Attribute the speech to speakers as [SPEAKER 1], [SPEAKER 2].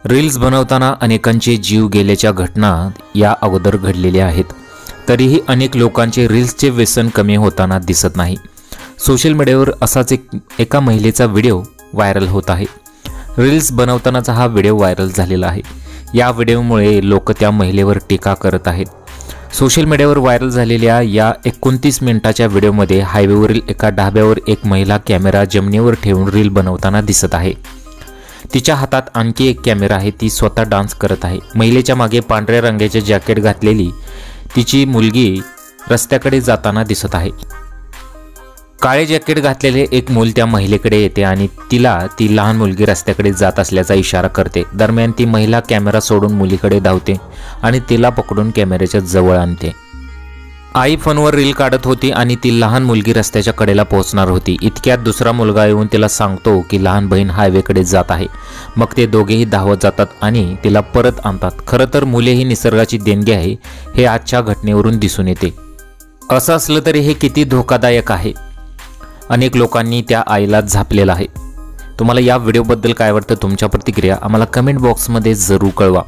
[SPEAKER 1] Reels बनवताना अनेकांचे जीव गेल्याच्या घटना या अगोदर घडलेल्या आहेत. तरीही अनेक लोकांचे रील्सचे व्यसन कमी होताना दिसत नाही. सोशल मीडियावर असाच एका महिलेचा व्हिडिओ व्हायरल होत आहे. रील्स बनवतानाचा हा व्हिडिओ व्हायरल झालेला आहे. या व्हिडिओमुळे लोक त्या महिलेवर टीका करत आहेत. सोशल मीडियावर व्हायरल झालेल्या या 29 मिनिटाच्या व्हिडिओमध्ये हायवेवरील एका ढाब्यावर एक महिला कॅमेरा जमिनीवर ठेवून रील बनवताना दिसत आहे. तिच्या हातात आणखी एक कॅमेरा आहे. ती स्वतः डान्स करत आहे. महिलेच्या मागे पांढऱ्या रंगाचे जॅकेट घातलेली तिची मुलगी रस्त्याकडे जाताना दिसत आहे. काळे जॅकेट घातलेले एक मूल त्या महिलेकडे येते आणि तिला ती लहान मुलगी रस्त्याकडे जात असल्याचा इशारा करते. दरम्यान ती महिला कॅमेरा सोडून मुलीकडे धावते आणि तिला पकडून कॅमेऱ्याच्या जवळ आणते. आई फोनवर रील काढत होती आणि ती लहान मुलगी रस्त्याच्या कडेला पोहोचणार होती. इतक्यात दुसरा मुलगा येऊन तिला सांगतो की लहान बहीण हायवेकडे जात आहे. मग ते दोघेही धावत जातात आणि तिला परत आणतात. खरं तर मुले ही निसर्गाची देणगी आहे हे आजच्या घटनेवरून दिसून येते. असं असलं तरी हे किती धोकादायक आहे. अनेक लोकांनी त्या आईला झापलेलं आहे. तुम्हाला या व्हिडिओबद्दल काय वाटतं? तुमच्या प्रतिक्रिया आम्हाला कमेंट बॉक्समध्ये जरूर कळवा.